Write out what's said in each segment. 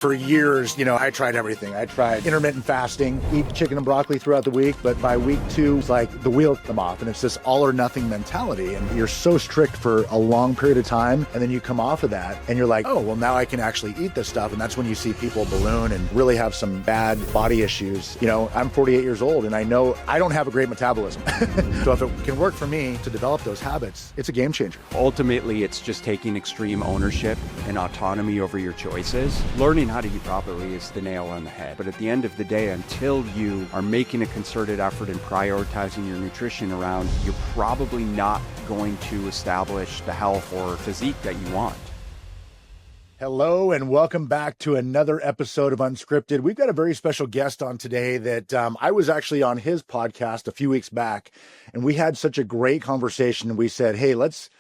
For years, I tried everything. I tried intermittent fasting, eat chicken and broccoli throughout the week, but by week 2, it's like the wheels come off and it's this all or nothing mentality. And you're so strict for a long period of time. And then you come off of that and you're like, oh, well, now I can actually eat this stuff. And that's when you see people balloon and really have some bad body issues. I'm 48 years old and I know I don't have a great metabolism. So if it can work for me to develop those habits, it's a game changer. Ultimately, it's just taking extreme ownership and autonomy over your choices. Learning how to eat properly is the nail on the head. But at the end of the day, until you are making a concerted effort in prioritizing your nutrition around, you're probably not going to establish the health or physique that you want. Hello and welcome back to another episode of Unscripted. We've got a very special guest on today that I was actually on his podcast a few weeks back, and we had such a great conversation. We said, hey, let's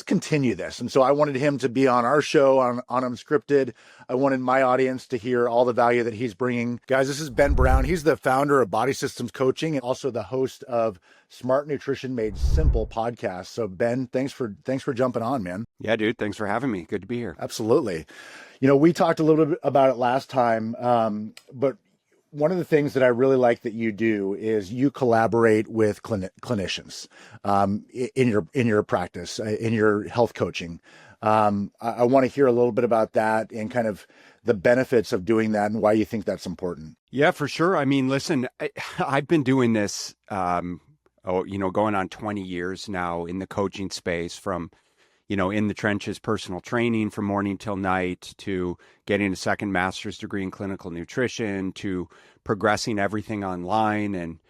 continue this. And so I wanted him to be on our show on Unscripted. I wanted my audience to hear all the value that he's bringing. Guys, this is Ben Brown. He's the founder of Body Systems Coaching and also the host of Smart Nutrition Made Simple podcast. So Ben, thanks for jumping on, man. Yeah, dude. Thanks for having me. Good to be here. Absolutely. We talked a little bit about it last time, but one of the things that I really like that you do is you collaborate with clinicians in your practice, in your health coaching. I want to hear a little bit about that and kind of the benefits of doing that and why you think that's important. Yeah, for sure. I mean, listen, I've been doing this, going on 20 years now in the coaching space, from in the trenches, personal training from morning till night, to getting a second master's degree in clinical nutrition, to progressing everything online.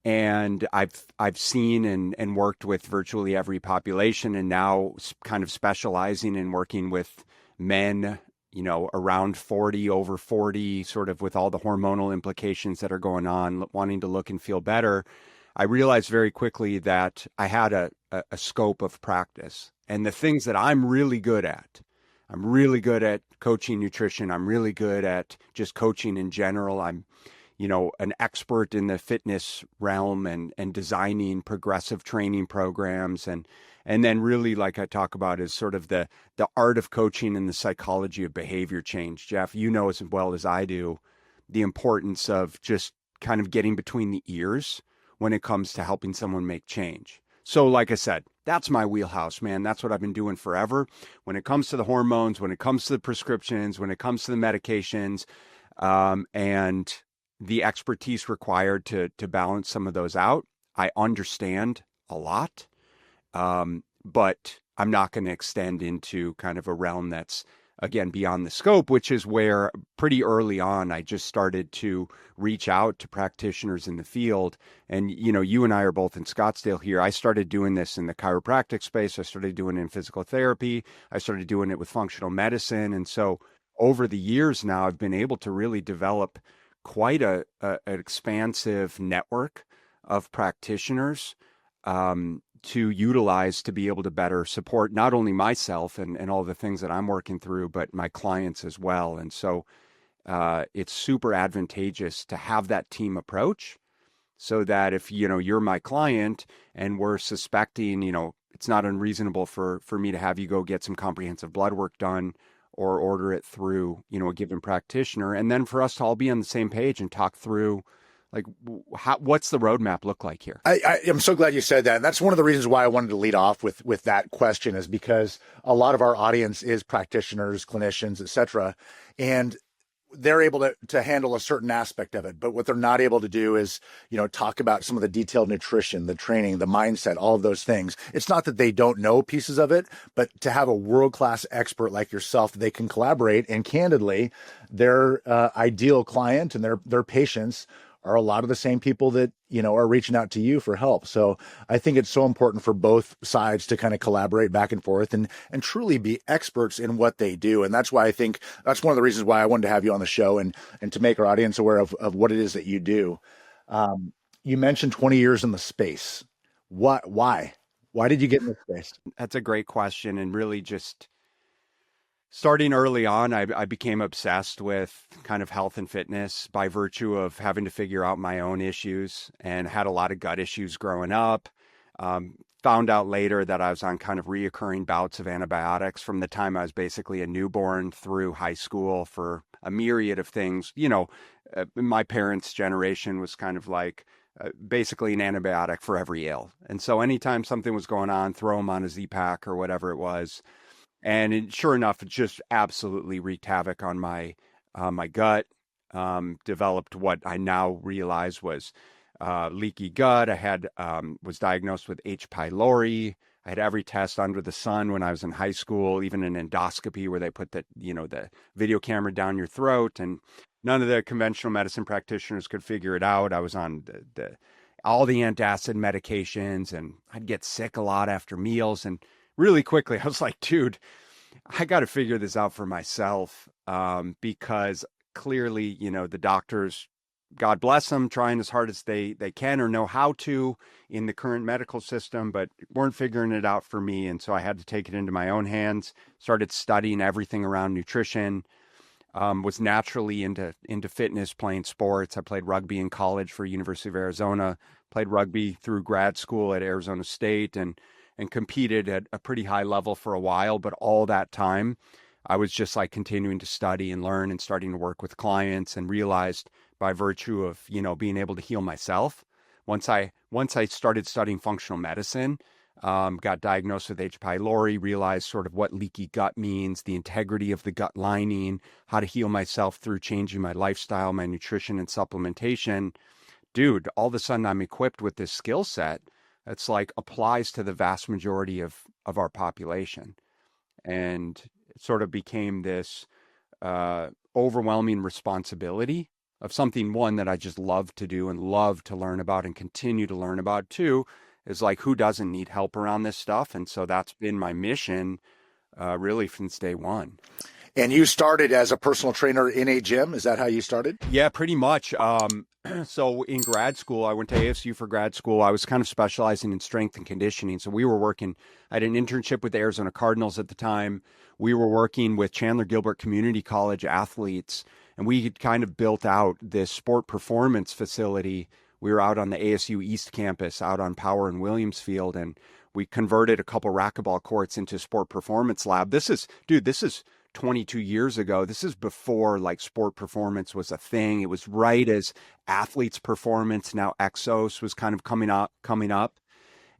And I've seen and worked with virtually every population, and now kind of specializing in working with men, around 40, over 40, sort of with all the hormonal implications that are going on, wanting to look and feel better. I realized very quickly that I had a scope of practice. And the things that I'm really good at coaching nutrition. I'm really good at just coaching in general. I'm, an expert in the fitness realm and designing progressive training programs. And then really, like I talk about, is sort of the art of coaching and the psychology of behavior change. Jeff, you know as well as I do, the importance of just kind of getting between the ears when it comes to helping someone make change. So like I said, that's my wheelhouse, man. That's what I've been doing forever. When it comes to the hormones, when it comes to the prescriptions, when it comes to the medications, and the expertise required to balance some of those out, I understand a lot, but I'm not going to extend into kind of a realm that's, again, beyond the scope, which is where pretty early on, I just started to reach out to practitioners in the field. And, you and I are both in Scottsdale here. I started doing this in the chiropractic space. I started doing it in physical therapy. I started doing it with functional medicine. And so over the years now, I've been able to really develop quite an expansive network of practitioners, to utilize to be able to better support not only myself and all the things that I'm working through, but my clients as well. And so it's super advantageous to have that team approach, so that if, you're my client and we're suspecting, it's not unreasonable for me to have you go get some comprehensive blood work done or order it through, a given practitioner. And then for us to all be on the same page and talk through, like, what's the roadmap look like here? I am so glad you said that. And that's one of the reasons why I wanted to lead off with that question, is because a lot of our audience is practitioners, clinicians, et cetera. And they're able to handle a certain aspect of it. But what they're not able to do is, talk about some of the detailed nutrition, the training, the mindset, all of those things. It's not that they don't know pieces of it, but to have a world-class expert like yourself, they can collaborate. And candidly, their ideal client and their patients are a lot of the same people that, are reaching out to you for help. So I think it's so important for both sides to kind of collaborate back and forth and truly be experts in what they do. And that's why I think that's one of the reasons why I wanted to have you on the show and to make our audience aware of what it is that you do. You mentioned 20 years in the space. Why did you get in this space? That's a great question. And really just starting early on, I became obsessed with kind of health and fitness by virtue of having to figure out my own issues, and had a lot of gut issues growing up. Found out later that I was on kind of reoccurring bouts of antibiotics from the time I was basically a newborn through high school for a myriad of things. My parents' generation was kind of like basically an antibiotic for every ill. And so anytime something was going on, throw them on a Z-Pack or whatever it was. And sure enough, it just absolutely wreaked havoc on my gut. Developed what I now realize was leaky gut. I had was diagnosed with H. pylori. I had every test under the sun when I was in high school, even an endoscopy where they put the video camera down your throat, and none of the conventional medicine practitioners could figure it out. I was on all the antacid medications, and I'd get sick a lot after meals. And really quickly, I was like, dude, I got to figure this out for myself, because clearly, the doctors, God bless them, trying as hard as they can or know how to in the current medical system, but weren't figuring it out for me. And so I had to take it into my own hands, started studying everything around nutrition, was naturally into fitness, playing sports. I played rugby in college for University of Arizona, played rugby through grad school at Arizona State, and competed at a pretty high level for a while. But all that time, I was just like continuing to study and learn and starting to work with clients, and realized by virtue of, being able to heal myself. Once I started studying functional medicine, got diagnosed with H. pylori, realized sort of what leaky gut means, the integrity of the gut lining, how to heal myself through changing my lifestyle, my nutrition and supplementation. Dude, all of a sudden I'm equipped with this skill set that's like applies to the vast majority of our population. And it sort of became this overwhelming responsibility of something, one, that I just love to do and love to learn about and continue to learn about. Two, is like, who doesn't need help around this stuff? And so that's been my mission really since day one. And you started as a personal trainer in a gym. Is that how you started? Yeah, pretty much. So in grad school, I went to ASU for grad school. I was kind of specializing in strength and conditioning. So we were working, I had an internship with the Arizona Cardinals at the time. We were working with Chandler Gilbert Community College athletes, and we had kind of built out this sport performance facility. We were out on the ASU East campus, out on Power and Williams Field, and we converted a couple racquetball courts into sport performance lab. This is 22 years ago. This is before like sport performance was a thing. It was right as athletes performance, now Exos, was kind of coming up.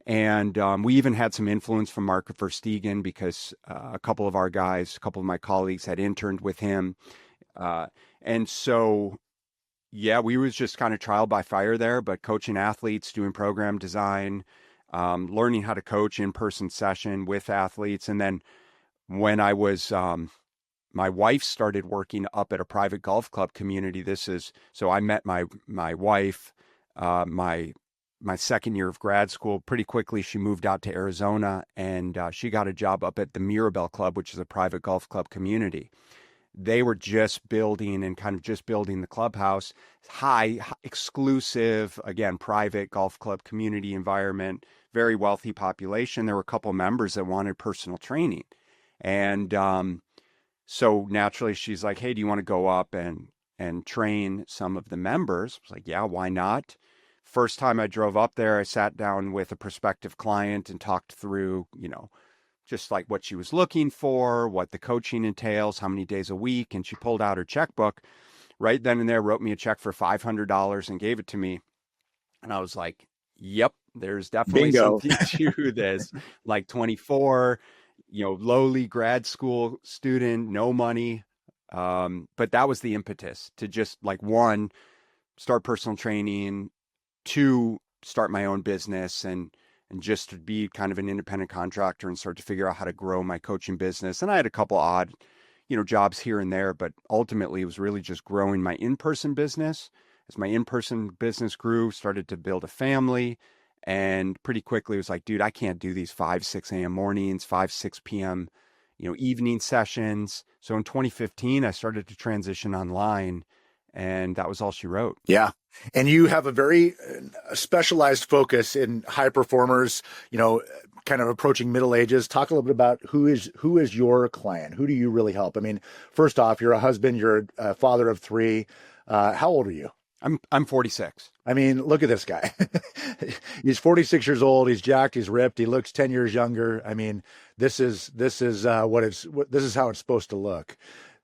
And we even had some influence from Mark Verstegen, because a couple of my colleagues had interned with him. And so, yeah, we was just kind of trial by fire there, but coaching athletes, doing program design, learning how to coach in-person session with athletes. And then when I was, my wife started working up at a private golf club community. So I met my wife, my second year of grad school. Pretty quickly, she moved out to Arizona, and she got a job up at the Mirabel Club, which is a private golf club community. They were just building the clubhouse, high exclusive, again, private golf club community environment, very wealthy population. There were a couple of members that wanted personal training. And so naturally she's like, hey, do you want to go up and train some of the members? I was like, yeah, why not? First time I drove up there, I sat down with a prospective client and talked through, just like what she was looking for, what the coaching entails, how many days a week. And she pulled out her checkbook right then and there, wrote me a check for $500 and gave it to me. And I was like, yep, there's definitely Bingo. something to this. Like 24, lowly grad school student, no money. But that was the impetus to just like, one, start personal training, two, start my own business, and just to be kind of an independent contractor and start to figure out how to grow my coaching business. And I had a couple odd, jobs here and there, but ultimately it was really just growing my in-person business. As my in-person business grew, started to build a family, and pretty quickly it was like, dude, I can't do these 5, 6 a.m. mornings, 5, 6 p.m., evening sessions. So in 2015, I started to transition online, and that was all she wrote. Yeah. And you have a very specialized focus in high performers, kind of approaching middle ages. Talk a little bit about who is your client? Who do you really help? I mean, first off, you're a husband, you're a father of 3. How old are you? I'm 46. I mean, look at this guy. He's 46 years old. He's jacked. He's ripped. He looks 10 years younger. I mean, this is how it's supposed to look.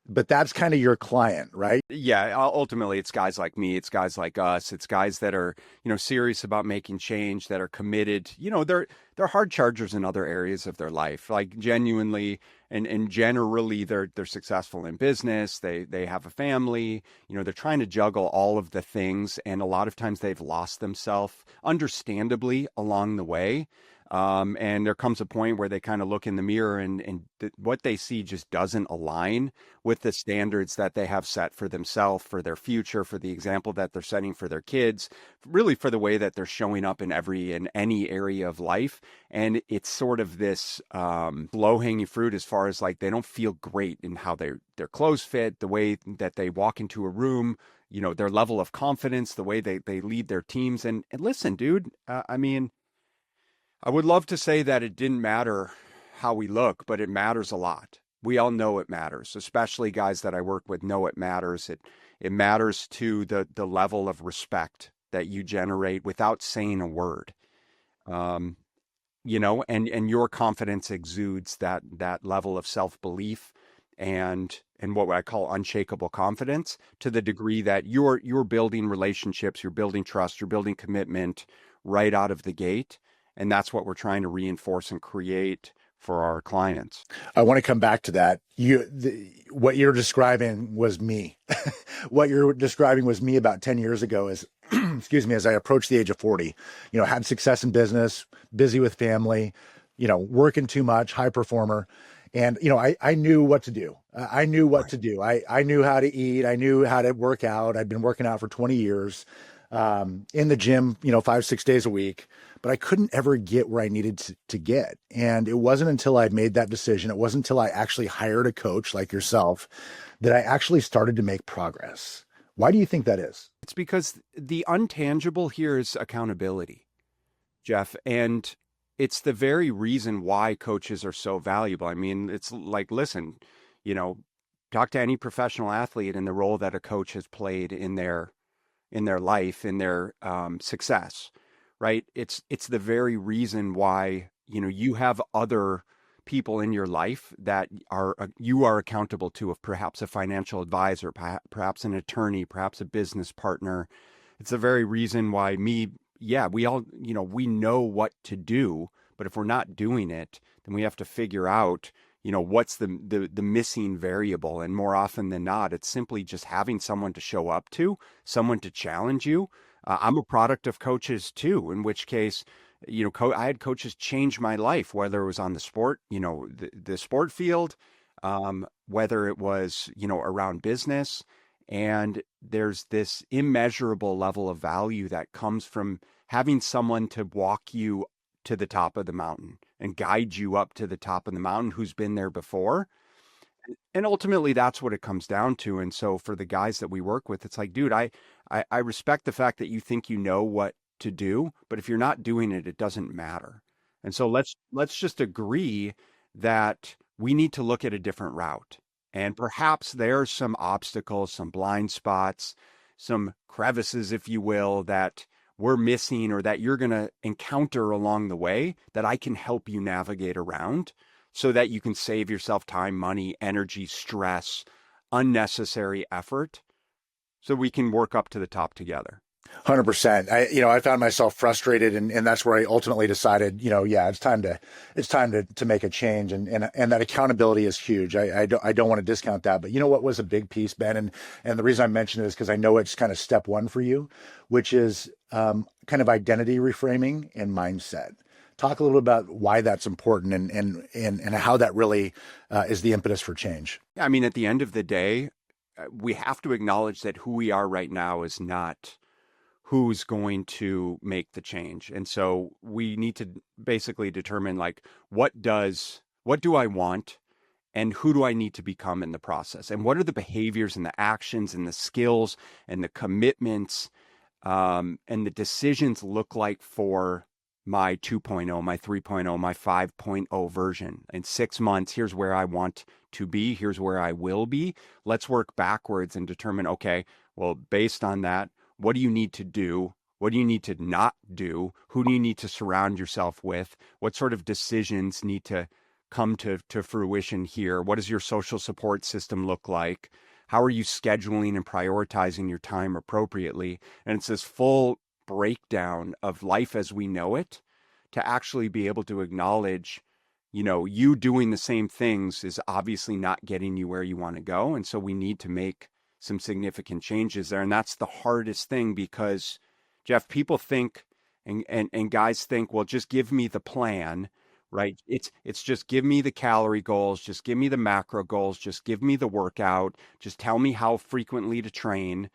but that's kind of your client, right? Yeah, ultimately it's guys like me, it's guys like us, it's guys that are, serious about making change, that are committed. They're hard chargers in other areas of their life. Like genuinely and generally they're successful in business, they have a family, they're trying to juggle all of the things, and a lot of times they've lost themselves understandably along the way. And there comes a point where they kind of look in the mirror and what they see just doesn't align with the standards that they have set for themselves, for their future, for the example that they're setting for their kids, really for the way that they're showing up in any area of life. And it's sort of this low hanging fruit as far as like they don't feel great in how their clothes fit, the way that they walk into a room, their level of confidence, the way they lead their teams. And listen, dude, I mean, I would love to say that it didn't matter how we look, but it matters a lot. We all know it matters, especially guys that I work with know it matters. It matters to the level of respect that you generate without saying a word. Um, and your confidence exudes that level of self-belief and what I call unshakable confidence, to the degree that you're building relationships, you're building trust, you're building commitment right out of the gate. And that's what we're trying to reinforce and create for our clients. I want to come back to that. What you're describing was me. What you're describing was me about 10 years ago as, excuse me, as I approached the age of 40, had success in business, busy with family, working too much, high performer. And, I knew what to do. I knew what to do. I knew how to eat. I knew how to work out. I'd been working out for 20 years, in the gym, 5, 6 days a week, but I couldn't ever get where I needed to get. And it wasn't until I made that decision, it wasn't until I actually hired a coach like yourself that I actually started to make progress. Why do you think that is? It's because the untangible here is accountability, Jeff. And it's the very reason why coaches are so valuable. I mean, it's like, listen, you know, talk to any professional athlete and the role that a coach has played in their life, in their success, right? It's the very reason why, you have other people in your life that you are accountable to, of perhaps a financial advisor, perhaps an attorney, perhaps a business partner. It's the very reason why we all, we know what to do, but if we're not doing it, then we have to figure out, what's the missing variable. And more often than not, it's simply just having someone to show up to, someone to challenge you. I'm a product of coaches too, in which case, I had coaches change my life, whether it was on the sport, the sport field, whether it was, around business. And there's this immeasurable level of value that comes from having someone to walk you to the top of the mountain and guide you up to the top of the mountain who's been there before. And ultimately, that's what it comes down to. And so for the guys that we work with, it's like, dude, I respect the fact that you think you know what to do, but if you're not doing it, it doesn't matter. And so let's just agree that we need to look at a different route. And perhaps there's some obstacles, some blind spots, some crevices, if you will, that we're missing or that you're going to encounter along the way that I can help you navigate around so that you can save yourself time, money, energy, stress, unnecessary effort, so we can work up to the top together. 100%. I found myself frustrated, and that's where I ultimately decided, yeah, it's time to make a change, and that accountability is huge. I don't want to discount that, but what was a big piece, Ben, and the reason I mention it is because I know it's kind of step one for you, which is kind of identity reframing and mindset. Talk a little about why that's important and how that really is the impetus for change. I mean, at the end of the day, we have to acknowledge that who we are right now is not who's going to make the change. And so we need to basically determine, like, what do I want and who do I need to become in the process? And what are the behaviors and the actions and the skills and the commitments and the decisions look like for my 2.0, my 3.0, my 5.0 version? In 6 months, here's where I want to be. Here's where I will be. Let's work backwards and determine, okay, well, based on that, what do you need to do? What do you need to not do? Who do you need to surround yourself with? What sort of decisions need to come to fruition here? What does your social support system look like? How are you scheduling and prioritizing your time appropriately? And it's this full breakdown of life as we know it to actually be able to acknowledge, you doing the same things is obviously not getting you where you want to go. And so we need to make some significant changes there. And that's the hardest thing because, Jeff, people think and guys think, well, just give me the plan, right? It's just give me the calorie goals, just give me the macro goals, just give me the workout, just tell me how frequently to train,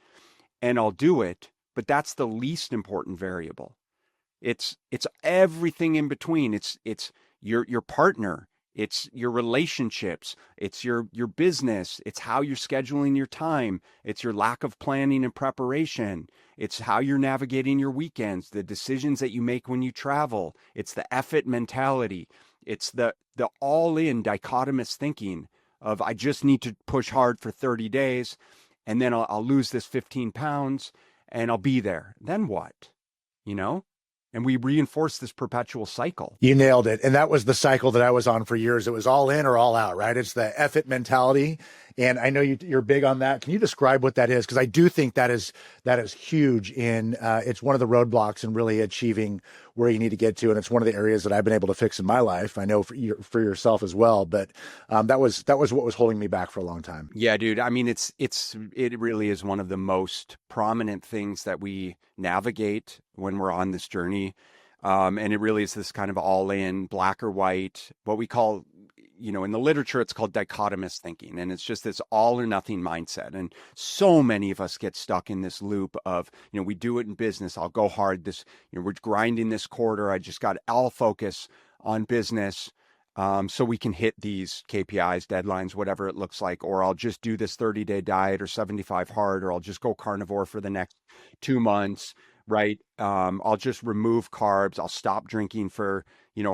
and I'll do it. But that's the least important variable. It's everything in between. It's your partner, it's your relationships, it's your business, it's how you're scheduling your time, it's your lack of planning and preparation, it's how you're navigating your weekends, the decisions that you make when you travel, it's the effort mentality, it's the all-in dichotomous thinking of I just need to push hard for 30 days and then I'll lose this 15 pounds and I'll be there. Then what? You know? And we reinforce this perpetual cycle. You nailed it. And that was the cycle that I was on for years. It was all in or all out, right? It's the effort mentality. And I know you're big on that. Can you describe what that is? Because I do think that is huge in it's one of the roadblocks in really achieving where you need to get to. And it's one of the areas that I've been able to fix in my life. I know for yourself as well. But that was what was holding me back for a long time. Yeah, dude. I mean, it really is one of the most prominent things that we navigate when we're on this journey. And it really is this kind of all in black or white, what we call, in the literature, it's called dichotomous thinking. And it's just this all or nothing mindset. And so many of us get stuck in this loop of, we do it in business. I'll go hard this, we're grinding this quarter. I just got all focus on business. So we can hit these KPIs, deadlines, whatever it looks like, or I'll just do this 30-day diet or 75 hard, or I'll just go carnivore for the next 2 months, right? I'll just remove carbs. I'll stop drinking for,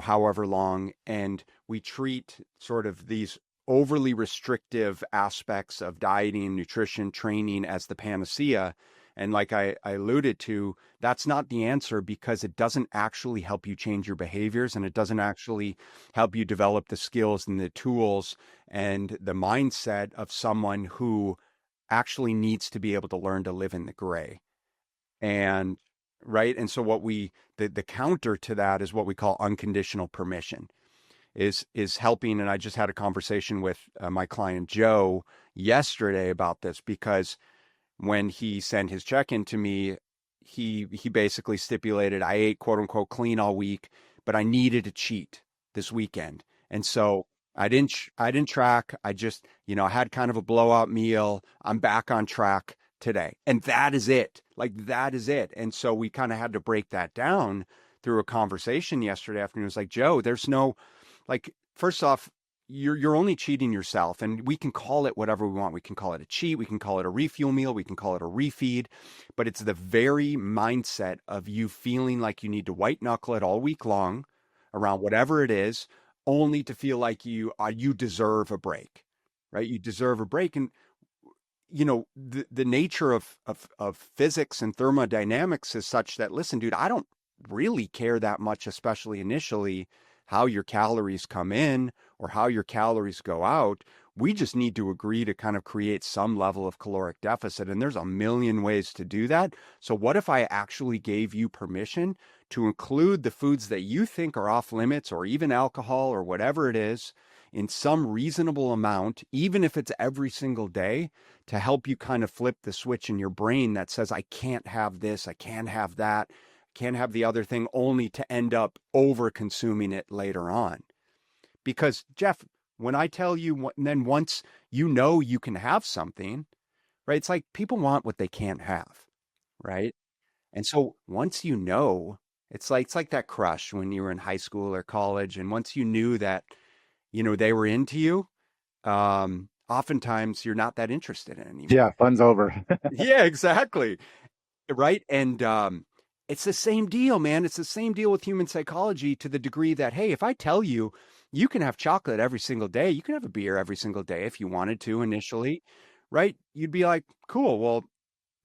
however long. And we treat sort of these overly restrictive aspects of dieting, nutrition, training as the panacea. And like I alluded to, that's not the answer because it doesn't actually help you change your behaviors and it doesn't actually help you develop the skills and the tools and the mindset of someone who actually needs to be able to learn to live in the gray. And right. And so the counter to that is what we call unconditional permission is helping. And I just had a conversation with my client, Joe, yesterday about this because when he sent his check-in to me, he basically stipulated I ate quote unquote clean all week, but I needed a cheat this weekend. And so I didn't track. I just, I had kind of a blowout meal. I'm back on track today. And that is it. Like that is it. And so we kind of had to break that down through a conversation yesterday afternoon. It was like, Joe, there's no, like, first off, you're only cheating yourself, and we can call it whatever we want. We can call it a cheat. We can call it a refuel meal. We can call it a refeed, but it's the very mindset of you feeling like you need to white knuckle it all week long around whatever it is, only to feel like you deserve a break, right? You deserve a break. And, the nature of physics and thermodynamics is such that, listen, dude, I don't really care that much, especially initially, how your calories come in or how your calories go out. We just need to agree to kind of create some level of caloric deficit. And there's a million ways to do that. So what if I actually gave you permission to include the foods that you think are off limits or even alcohol or whatever it is in some reasonable amount, even if it's every single day, to help you kind of flip the switch in your brain that says, I can't have this, I can't have that, can't have the other thing, only to end up over consuming it later on. Because Jeff, when I tell you, and then once you can have something, right? It's like people want what they can't have, right? And so once it's like that crush when you were in high school or college, and once you knew that, they were into you, oftentimes you're not that interested in anymore. Yeah, fun's over. Yeah, exactly. Right. And it's the same deal, man. It's the same deal with human psychology to the degree that, hey, if I tell you, you can have chocolate every single day, you can have a beer every single day if you wanted to initially, right? You'd be like, cool. Well,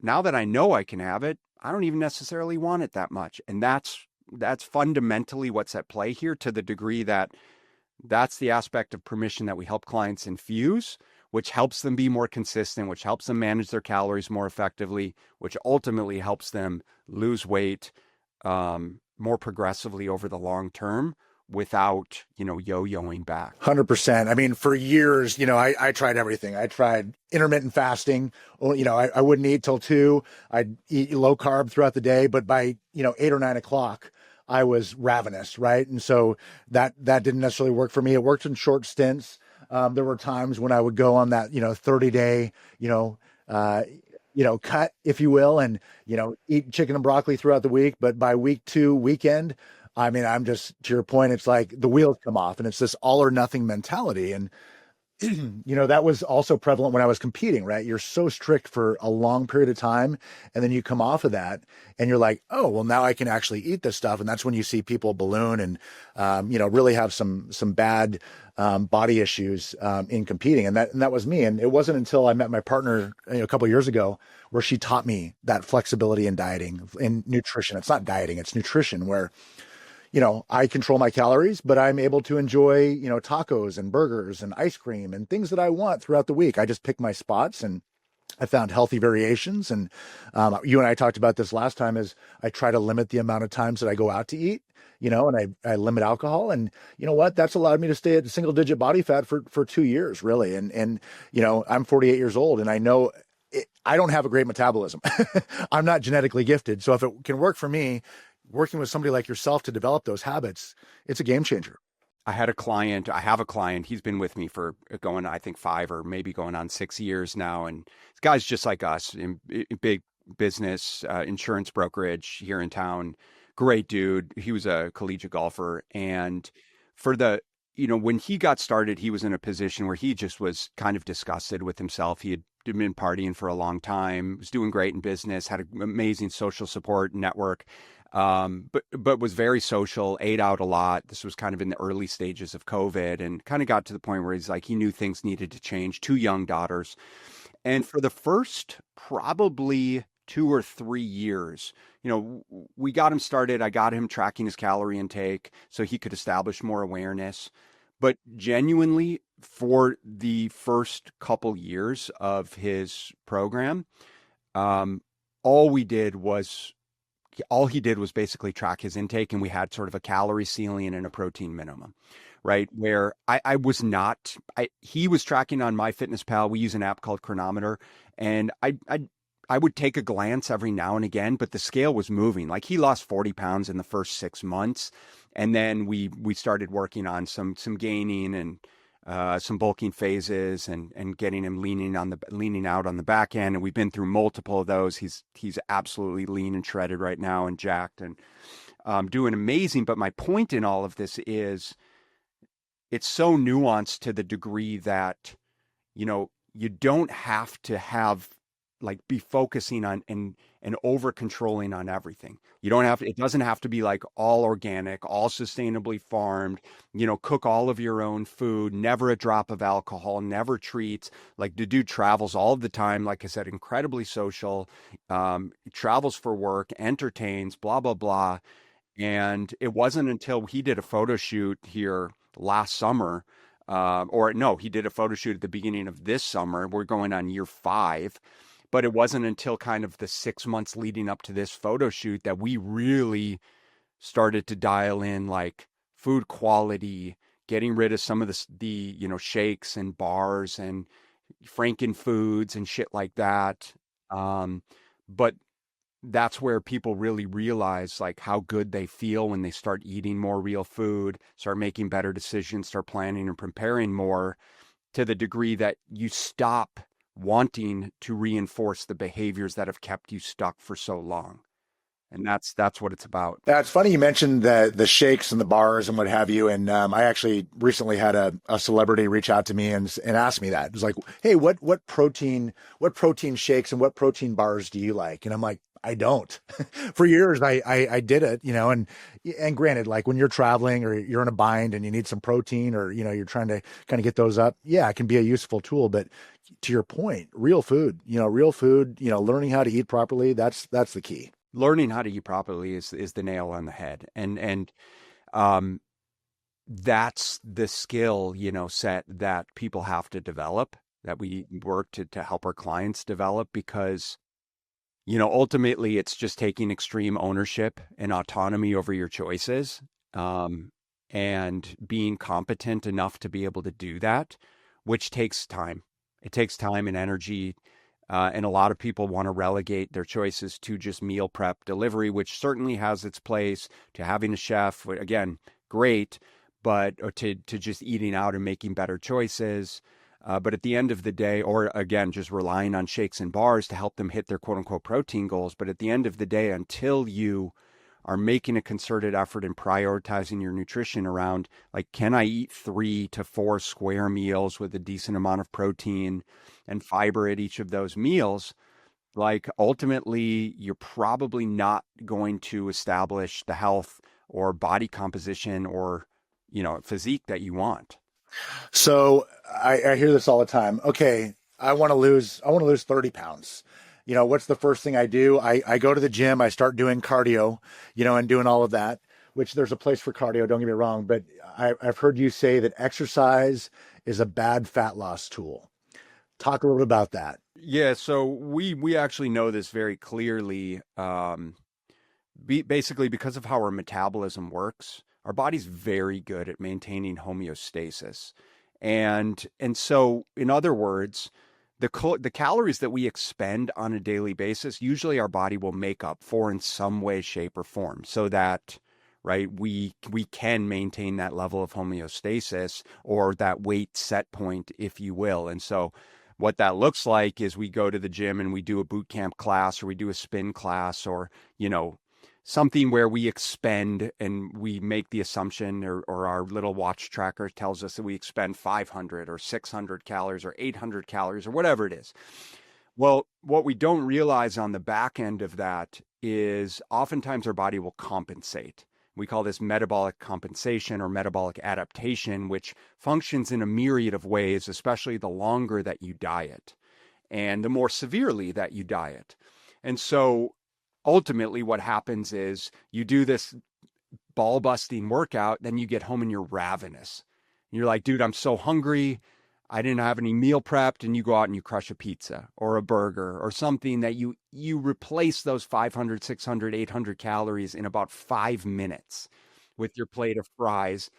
now that I know I can have it, I don't even necessarily want it that much. And that's fundamentally what's at play here, to the degree that That's the aspect of permission that we help clients infuse, which helps them be more consistent, which helps them manage their calories more effectively, which ultimately helps them lose weight more progressively over the long term without, yo-yoing back. 100%. I mean, for years, I tried everything. I tried intermittent fasting. Well, I wouldn't eat till 2. I'd eat low carb throughout the day, but by, 8 or 9 o'clock, I was ravenous, right? And so that didn't necessarily work for me. It worked in short stints. There were times when I would go on that, 30-day, cut, if you will, and, eat chicken and broccoli throughout the week. But by week 2, weekend, I mean, I'm just, to your point, it's like the wheels come off and it's this all or nothing mentality. And, that was also prevalent when I was competing, right? You're so strict for a long period of time. And then you come off of that and you're like, oh, well, now I can actually eat this stuff. And that's when you see people balloon and, really have some bad body issues in competing. And that was me. And it wasn't until I met my partner a couple of years ago where she taught me that flexibility in dieting, in nutrition. It's not dieting, it's nutrition, where I control my calories, but I'm able to enjoy, tacos and burgers and ice cream and things that I want throughout the week. I just pick my spots, and I found healthy variations. And you and I talked about this last time, is I try to limit the amount of times that I go out to eat, and I limit alcohol. And you know what? That's allowed me to stay at single digit body fat for 2 years, really. And I'm 48 years old, and I know I don't have a great metabolism. I'm not genetically gifted. So if it can work for me, working with somebody like yourself to develop those habits, it's a game changer. I have a client, he's been with me for going, I think 5 or maybe going on 6 years now. And this guy's just like us in big business, insurance brokerage here in town. Great dude. He was a collegiate golfer. And when he got started, he was in a position where he just was kind of disgusted with himself. He had been partying for a long time, was doing great in business, had an amazing social support network. But was very social, ate out a lot. This was kind of in the early stages of COVID, and kind of got to the point where he's like, he knew things needed to change. 2 young daughters. And for the first probably 2 or 3 years, we got him started. I got him tracking his calorie intake so he could establish more awareness. But genuinely, for the first couple years of his program, all he did was basically track his intake, and we had sort of a calorie ceiling and a protein minimum, right? Where he was tracking on MyFitnessPal. We use an app called Chronometer, and I would take a glance every now and again, but the scale was moving. Like, he lost 40 pounds in the first 6 months. And then we started working on some gaining and some bulking phases, and getting him leaning out on the back end. And we've been through multiple of those. He's absolutely lean and shredded right now, and jacked, and doing amazing. But my point in all of this is, it's so nuanced to the degree that, you don't have to be focusing on and over controlling on everything. It doesn't have to be like all organic, all sustainably farmed, cook all of your own food, never a drop of alcohol, never treats. Like, the dude travels all of the time. Like I said, incredibly social, travels for work, entertains, blah, blah, blah. And it wasn't until he did a photo shoot here last summer, he did a photo shoot at the beginning of this summer. We're going on year 5. But it wasn't until kind of the 6 months leading up to this photo shoot that we really started to dial in, like, food quality, getting rid of some of the shakes and bars and Franken foods and shit like that. But that's where people really realize, like, how good they feel when they start eating more real food, start making better decisions, start planning and preparing more, to the degree that you stop wanting to reinforce the behaviors that have kept you stuck for so long. And that's what it's about. That's funny you mentioned the shakes and the bars and what have you. And I actually recently had a celebrity reach out to me and ask me that. It was like, hey, what protein shakes and what protein bars do you like? And I'm like, I don't. For years, I did it, and granted, like, when you're traveling or you're in a bind and you need some protein, or, you're trying to kind of get those up. Yeah, it can be a useful tool. But to your point, real food, learning how to eat properly, that's the key. Learning how to eat properly is the nail on the head. And that's the skill, set that people have to develop, that we work to help our clients develop, because, ultimately it's just taking extreme ownership and autonomy over your choices, um, and being competent enough to be able to do that, which takes time. It takes time and energy. And a lot of people want to relegate their choices to just meal prep delivery, which certainly has its place, to having a chef, again, great, but or to just eating out and making better choices. But at the end of the day, or again, just relying on shakes and bars to help them hit their quote unquote protein goals. But at the end of the day, until you are making a concerted effort in prioritizing your nutrition around, like, can I eat 3 to 4 square meals with a decent amount of protein and fiber at each of those meals? Like, ultimately, you're probably not going to establish the health or body composition or, physique that you want. So I hear this all the time. Okay, I want to lose 30 pounds. What's the first thing I do? I go to the gym, I start doing cardio, and doing all of that, which there's a place for cardio, don't get me wrong, but I've heard you say that exercise is a bad fat loss tool. Talk a little bit about that. Yeah, so we actually know this very clearly. Basically, because of how our metabolism works, our body's very good at maintaining homeostasis. And so, in other words, the calories that we expend on a daily basis, usually our body will make up for in some way, shape, or form, so that, right, we can maintain that level of homeostasis, or that weight set point, if you will. And so what that looks like is we go to the gym and we do a boot camp class, or we do a spin class, or, something where we expend, and we make the assumption, or our little watch tracker tells us that we expend 500 or 600 calories or 800 calories or whatever it is. Well, what we don't realize on the back end of that is oftentimes our body will compensate. We call this metabolic compensation or metabolic adaptation, which functions in a myriad of ways, especially the longer that you diet and the more severely that you diet. And so ultimately what happens is you do this ball busting workout, then you get home and you're ravenous. You're like, dude, I'm so hungry. I didn't have any meal prepped. And you go out and you crush a pizza or a burger or something that you replace those 500, 600, 800 calories in about 5 minutes with your plate of fries,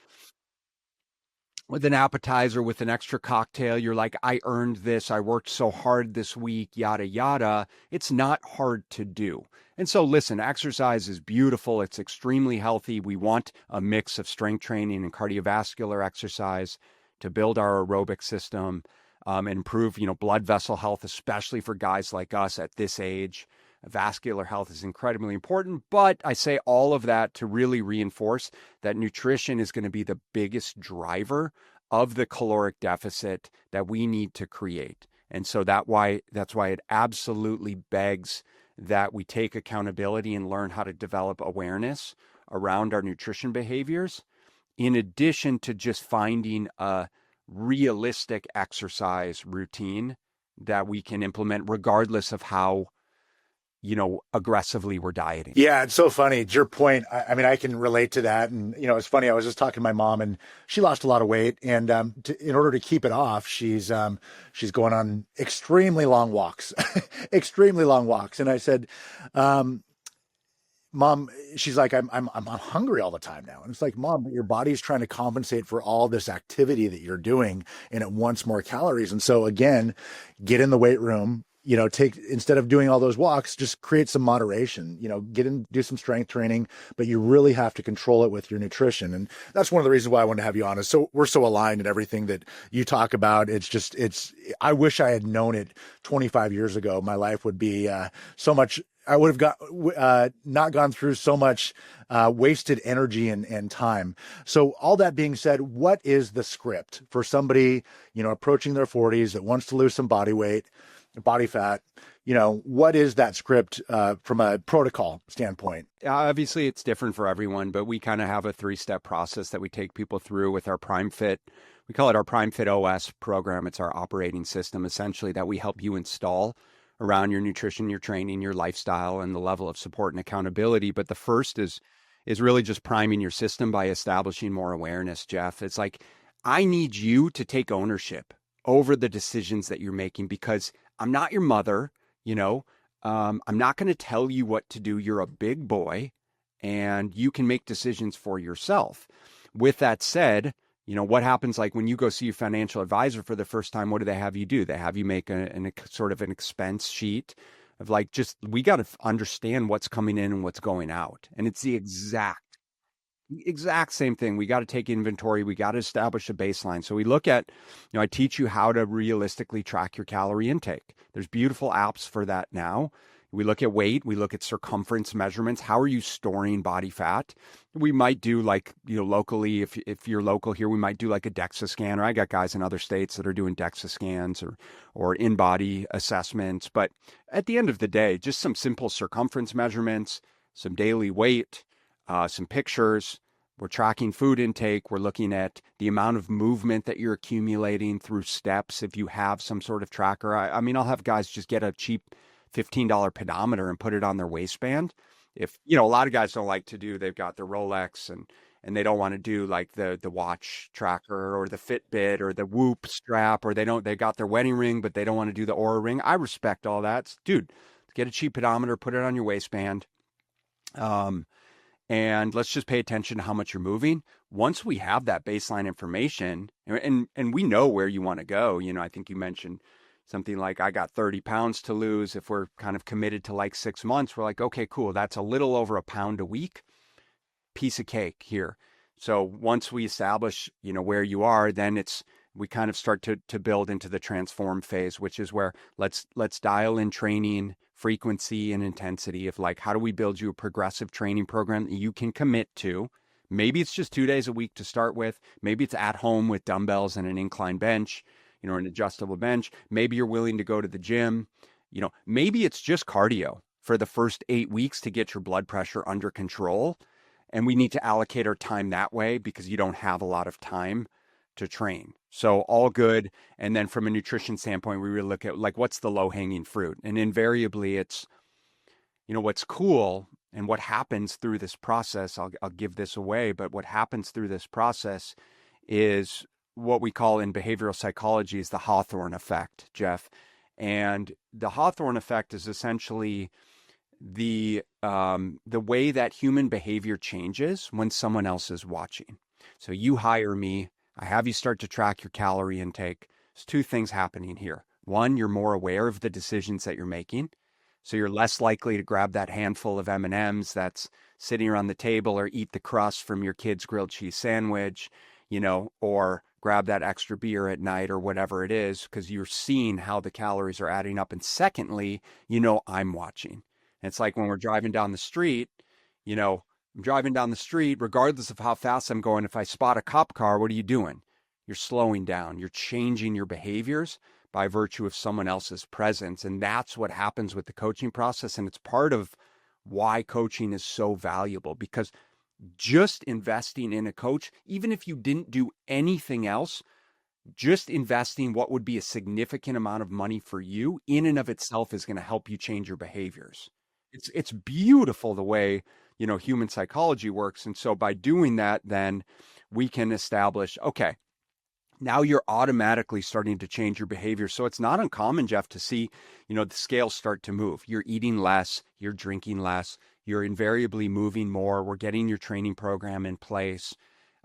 with an appetizer, with an extra cocktail. You're like, I earned this. I worked so hard this week, yada, yada. It's not hard to do. And so, listen, exercise is beautiful. It's extremely healthy. We want a mix of strength training and cardiovascular exercise to build our aerobic system, and improve, blood vessel health, especially for guys like us at this age. Vascular health is incredibly important, but I say all of that to really reinforce that nutrition is going to be the biggest driver of the caloric deficit that we need to create. And so that's why it absolutely begs that we take accountability and learn how to develop awareness around our nutrition behaviors, in addition to just finding a realistic exercise routine that we can implement regardless of how aggressively we're dieting. Yeah, it's so funny. It's your point. I mean, I can relate to that. And, it's funny. I was just talking to my mom, and she lost a lot of weight. And in order to keep it off, she's going on extremely long walks, extremely long walks. And I said, Mom, she's like, I'm hungry all the time now. And it's like, Mom, but your body's trying to compensate for all this activity that you're doing, and it wants more calories. And so again, get in the weight room, instead of doing all those walks, just create some moderation, get in, do some strength training, but you really have to control it with your nutrition. And that's one of the reasons why I wanted to have you on, is so we're so aligned in everything that you talk about. I wish I had known it 25 years ago. My life would be so much, I would have not gone through so much wasted energy and time. So all that being said, what is the script for somebody, approaching their 40s that wants to lose some body weight, body fat? What is that script from a protocol standpoint? Obviously, it's different for everyone, but we kind of have a 3-step process that we take people through with our Prime Fit. We call it our Prime Fit OS program. It's our operating system, essentially, that we help you install around your nutrition, your training, your lifestyle, and the level of support and accountability. But the first is is really just priming your system by establishing more awareness, Jeff. It's like, I need you to take ownership over the decisions that you're making because I'm not your mother, you know. I'm not going to tell you what to do. You're a big boy and you can make decisions for yourself. With that said, what happens like when you go see your financial advisor for the first time, what do they have you do? They have you make a sort of an expense sheet of like, just, we got to understand what's coming in and what's going out. And it's the exact same thing. We got to take inventory. We got to establish a baseline. So we look at, I teach you how to realistically track your calorie intake. There's beautiful apps for that now. We look at weight, we look at circumference measurements. How are you storing body fat? We might do like, locally, if you're local here, we might do like a DEXA scan, or I got guys in other states that are doing DEXA scans or in-body assessments. But at the end of the day, just some simple circumference measurements, some daily weight, some pictures. We're tracking food intake. We're looking at the amount of movement that you're accumulating through steps. If you have some sort of tracker, I mean, I'll have guys just get a cheap $15 pedometer and put it on their waistband. If, a lot of guys don't like to do, they've got their Rolex and they don't want to do like the watch tracker or the Fitbit or the Whoop strap, or they got their wedding ring, but they don't want to do the Oura ring. I respect all that. Dude, get a cheap pedometer, put it on your waistband. And let's just pay attention to how much you're moving. Once we have that baseline information and we know where you want to go, I think you mentioned something like, I got 30 pounds to lose. If we're kind of committed to like 6 months, we're like, okay, cool. That's a little over a pound a week, piece of cake here. So once we establish, where you are, then we kind of start to build into the transform phase, which is where let's dial in training frequency and intensity of like, how do we build you a progressive training program that you can commit to? Maybe it's just 2 days a week to start with. Maybe it's at home with dumbbells and an incline bench, an adjustable bench. Maybe you're willing to go to the gym. Maybe it's just cardio for the first 8 weeks to get your blood pressure under control. And we need to allocate our time that way because you don't have a lot of time to train. So all good. And then from a nutrition standpoint, we really look at like, what's the low hanging fruit? And invariably it's, what's cool and what happens through this process, I'll give this away, but what happens through this process is what we call in behavioral psychology is the Hawthorne effect, Jeff. And the Hawthorne effect is essentially the way that human behavior changes when someone else is watching. So you hire me, I have you start to track your calorie intake. There's two things happening here. One, you're more aware of the decisions that you're making. So you're less likely to grab that handful of M&Ms that's sitting around the table, or eat the crust from your kid's grilled cheese sandwich, or grab that extra beer at night or whatever it is, because you're seeing how the calories are adding up. And secondly, I'm watching. And it's like when we're driving down the street, I'm driving down the street, regardless of how fast I'm going. If I spot a cop car, what are you doing? You're slowing down. You're changing your behaviors by virtue of someone else's presence. And that's what happens with the coaching process. And it's part of why coaching is so valuable, because just investing in a coach, even if you didn't do anything else, just investing what would be a significant amount of money for you in and of itself is going to help you change your behaviors. It's beautiful the way, human psychology works. And so by doing that, then we can establish, okay, now you're automatically starting to change your behavior. So it's not uncommon, Jeff, to see, the scales start to move. You're eating less, you're drinking less, you're invariably moving more. We're getting your training program in place.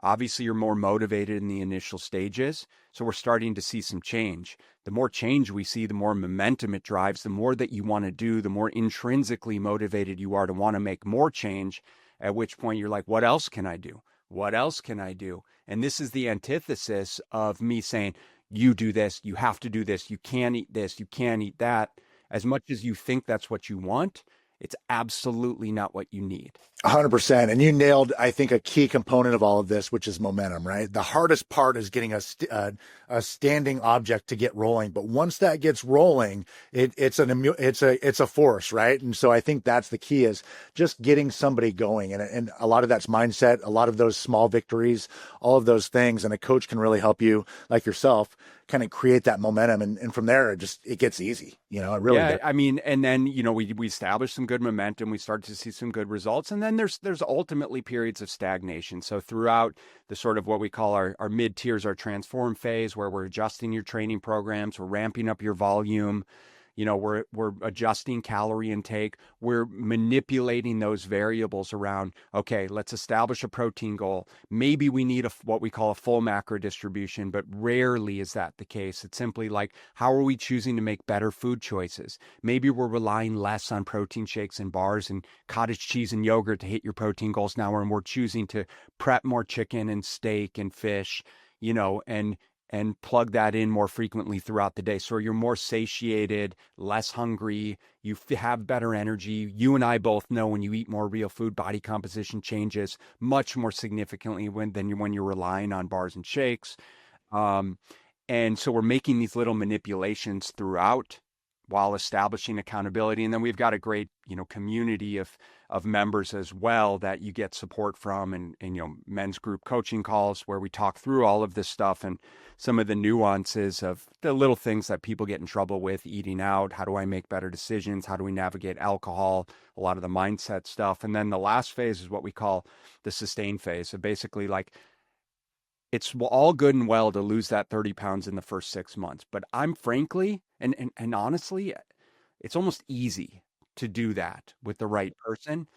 Obviously, you're more motivated in the initial stages. So we're starting to see some change. The more change we see, the more momentum it drives, the more that you want to do, the more intrinsically motivated you are to want to make more change, at which point you're like, what else can I do? What else can I do? And this is the antithesis of me saying, you do this, you have to do this, you can't eat this, you can't eat that. As much as you think that's what you want, it's absolutely not what you need. 100%. And you nailed, I think, a key component of all of this, which is momentum, right? The hardest part is getting a standing object to get rolling. But once that gets rolling, it's a force, right? And so I think that's the key, is just getting somebody going. And a lot of that's mindset, a lot of those small victories, all of those things. And a coach can really help you, like yourself, kind of create that momentum. And from there, it gets easy. It really Yeah, does. I mean, and then we establish some good momentum, we start to see some good results, and then there's ultimately periods of stagnation. So throughout the sort of what we call our mid tiers, our transform phase, where we're adjusting your training programs, we're ramping up your volume, we're adjusting calorie intake, we're manipulating those variables around, okay, let's establish a protein goal. Maybe we need what we call a full macro distribution, but rarely is that the case. It's simply like, how are we choosing to make better food choices? Maybe we're relying less on protein shakes and bars and cottage cheese and yogurt to hit your protein goals now, and we're choosing to prep more chicken and steak and fish, and plug that in more frequently throughout the day. So you're more satiated, less hungry, you have better energy. You and I both know when you eat more real food, body composition changes much more significantly when you're relying on bars and shakes. Um, and so we're making these little manipulations throughout while establishing accountability. And then we've got a great, community of members as well that you get support from, and men's group coaching calls where we talk through all of this stuff and some of the nuances of the little things that people get in trouble with eating out. How do I make better decisions? How do we navigate alcohol? A lot of the mindset stuff. And then the last phase is what we call the sustain phase. So basically, like, it's all good and well to lose that 30 pounds in the first 6 months, but I'm frankly, and honestly, it's almost easy to do that with the right person.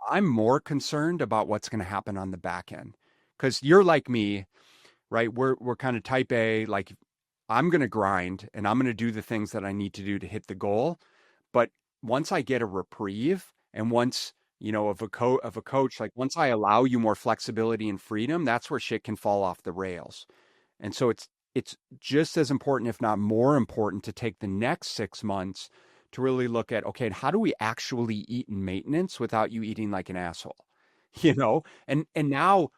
I'm more concerned about what's going to happen on the back end, because you're like me, right? We're kind of type A, like, I'm going to grind and I'm going to do the things that I need to do to hit the goal. But once I get a reprieve, and once, of a coach, like, once I allow you more flexibility and freedom, that's where shit can fall off the rails. And so it's just as important, if not more important, to take the next 6 months to really look at, okay, how do we actually eat in maintenance without you eating like an asshole? You know? And now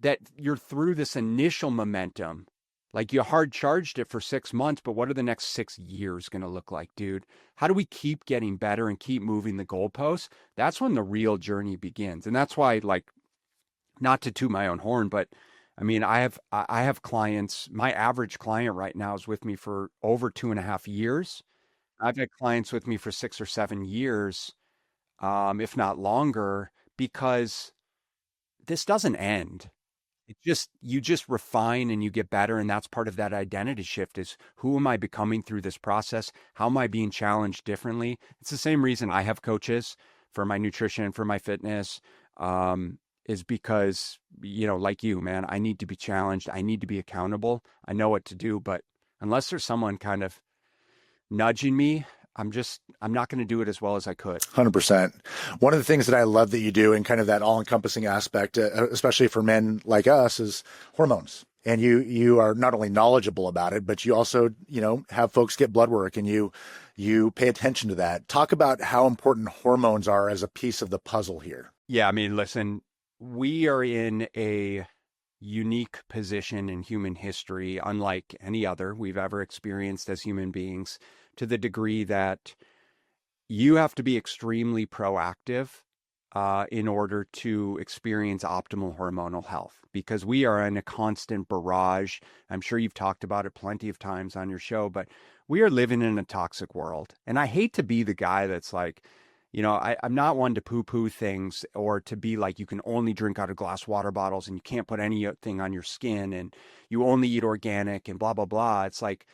that you're through this initial momentum, like, you hard charged it for 6 months, but what are the next 6 years going to look like, dude? How do we keep getting better and keep moving the goalposts? That's when the real journey begins. And that's why, like, not to toot my own horn, but I mean, I have clients. My average client right now is with me for over 2.5 years. I've had clients with me for 6 or 7 years, if not longer, because this doesn't end. You just refine and you get better. And that's part of that identity shift, is, who am I becoming through this process? How am I being challenged differently? It's the same reason I have coaches for my nutrition, for my fitness, is because, like you, man, I need to be challenged. I need to be accountable. I know what to do, but unless there's someone kind of nudging me, I'm not going to do it as well as I could. 100%. One of the things that I love that you do, and kind of that all-encompassing aspect, especially for men like us, is hormones. And you are not only knowledgeable about it, but you also, have folks get blood work, and you pay attention to that. Talk about how important hormones are as a piece of the puzzle here. Yeah, I mean, listen, we are in a unique position in human history, unlike any other we've ever experienced as human beings, to the degree that you have to be extremely proactive in order to experience optimal hormonal health, because we are in a constant barrage. I'm sure you've talked about it plenty of times on your show, but we are living in a toxic world. And I hate to be the guy that's like, I'm not one to poo-poo things, or to be like, you can only drink out of glass water bottles and you can't put anything on your skin and you only eat organic and blah, blah, blah. It's like,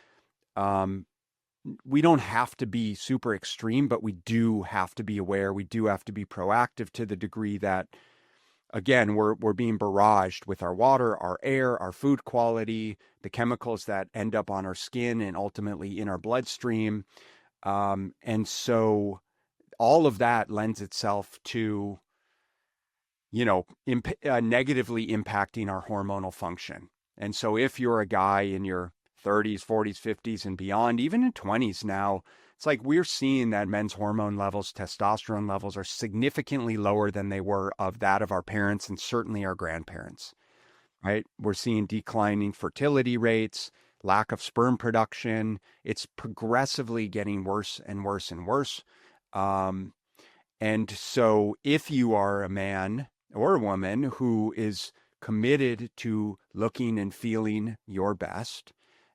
we don't have to be super extreme, but we do have to be aware. We do have to be proactive, to the degree that, again, we're being barraged with our water, our air, our food quality, the chemicals that end up on our skin and ultimately in our bloodstream. And so all of that lends itself to, negatively impacting our hormonal function. And so if you're a guy in your 30s, 40s, 50s, and beyond, even in 20s now, it's like, we're seeing that men's hormone levels, testosterone levels, are significantly lower than they were of that of our parents, and certainly our grandparents, right? We're seeing declining fertility rates, lack of sperm production. It's progressively getting worse and worse and worse. And so if you are a man or a woman who is committed to looking and feeling your best,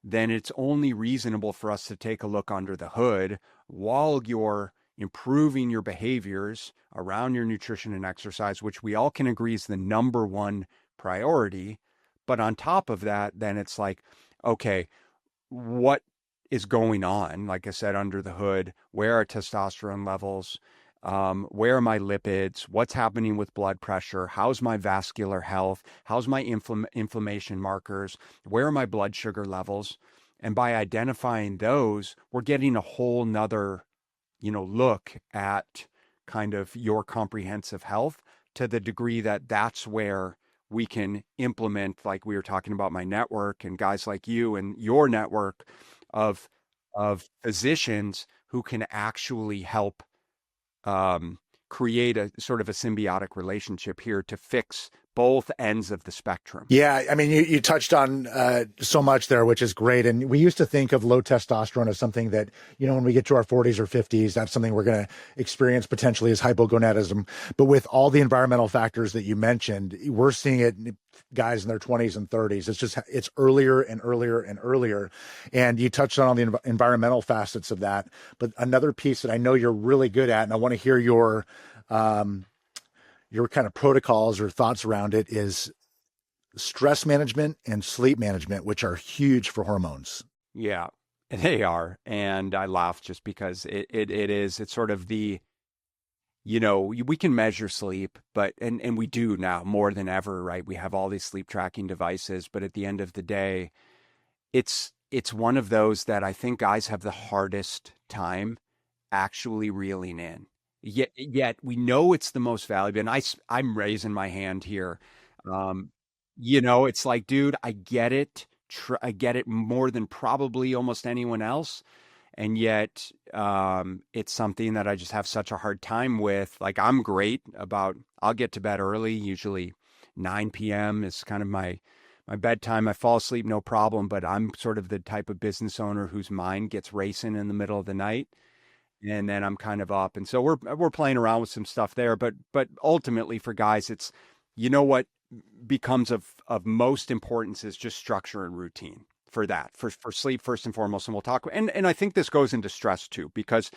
then it's only reasonable for us to take a look under the hood while you're improving your behaviors around your nutrition and exercise, which we all can agree is the number one priority. But on top of that, then it's like, okay, what is going on? Like I said, under the hood, where are testosterone levels? Where are my lipids? What's happening with blood pressure? How's my vascular health? How's my inflammation markers? Where are my blood sugar levels? And by identifying those, we're getting a whole nother, look at kind of your comprehensive health, to the degree that that's where we can implement, like we were talking about my network and guys like you and your network of physicians who can actually help create a sort of a symbiotic relationship here to fix both ends of the spectrum. Yeah, I mean, you touched on so much there, which is great. And we used to think of low testosterone as something that, when we get to our 40s or 50s, that's something we're going to experience potentially as hypogonadism. But with all the environmental factors that you mentioned, we're seeing it in guys in their 20s and 30s. It's earlier and earlier and earlier. And you touched on all the environmental facets of that. But another piece that I know you're really good at, and I want to hear your kind of protocols or thoughts around it, is stress management and sleep management, which are huge for hormones. Yeah, they are. And I laugh just because it's sort of the, we can measure sleep, but, and we do now more than ever, right? We have all these sleep tracking devices, but at the end of the day, it's one of those that I think guys have the hardest time actually reeling in. Yet we know it's the most valuable. And I'm raising my hand here. It's like, dude, I get it. I get it more than probably almost anyone else. And yet, it's something that I just have such a hard time with. Like, I'm great about, I'll get to bed early, usually 9 p.m. is kind of my bedtime. I fall asleep, no problem, but I'm sort of the type of business owner whose mind gets racing in the middle of the night. And then I'm kind of up. And so we're playing around with some stuff there. But ultimately for guys, it's, what becomes of most importance is just structure and routine for that, for sleep first and foremost. And we'll talk. And I think this goes into stress too, because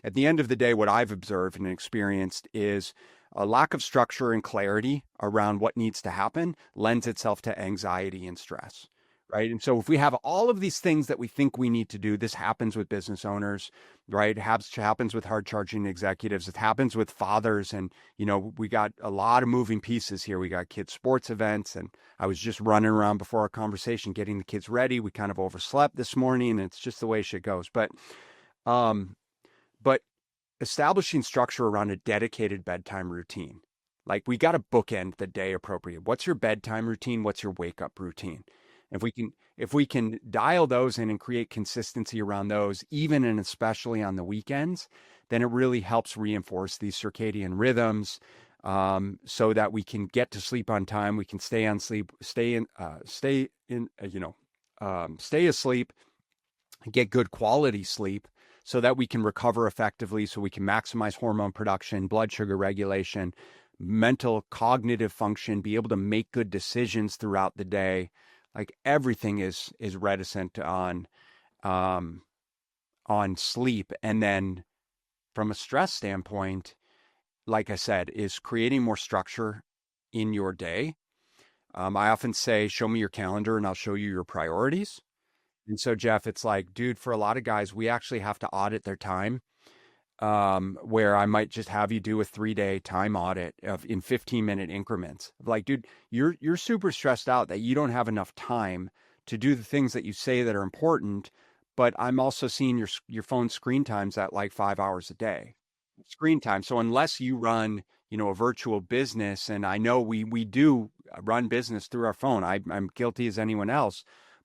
at the end of the day, what I've observed and experienced is a lack of structure and clarity around what needs to happen lends itself to anxiety and stress. Right. And so if we have all of these things that we think we need to do, this happens with business owners, right? It happens with hard charging executives. It happens with fathers. And, we got a lot of moving pieces here. We got kids' sports events. And I was just running around before our conversation, getting the kids ready. We kind of overslept this morning, and it's just the way shit goes. But establishing structure around a dedicated bedtime routine, like we got to bookend the day appropriate. What's your bedtime routine? What's your wake up routine? If we can dial those in and create consistency around those, even and especially on the weekends, then it really helps reinforce these circadian rhythms, so that we can get to sleep on time. We can stay asleep, get good quality sleep, so that we can recover effectively, so we can maximize hormone production, blood sugar regulation, mental cognitive function, be able to make good decisions throughout the day. Like everything is reticent on sleep. And then from a stress standpoint, like I said, is creating more structure in your day. I often say, show me your calendar and I'll show you your priorities. And so, Jeff, it's like, dude, for a lot of guys, we actually have to audit their time, where I might just have you do a 3-day time audit in 15-minute increments. Like, dude, you're super stressed out that you don't have enough time to do the things that you say that are important, but I'm also seeing your phone screen times at like 5 hours a day screen time. So unless you run, a virtual business, and I know we do run business through our phone, I'm guilty as anyone else,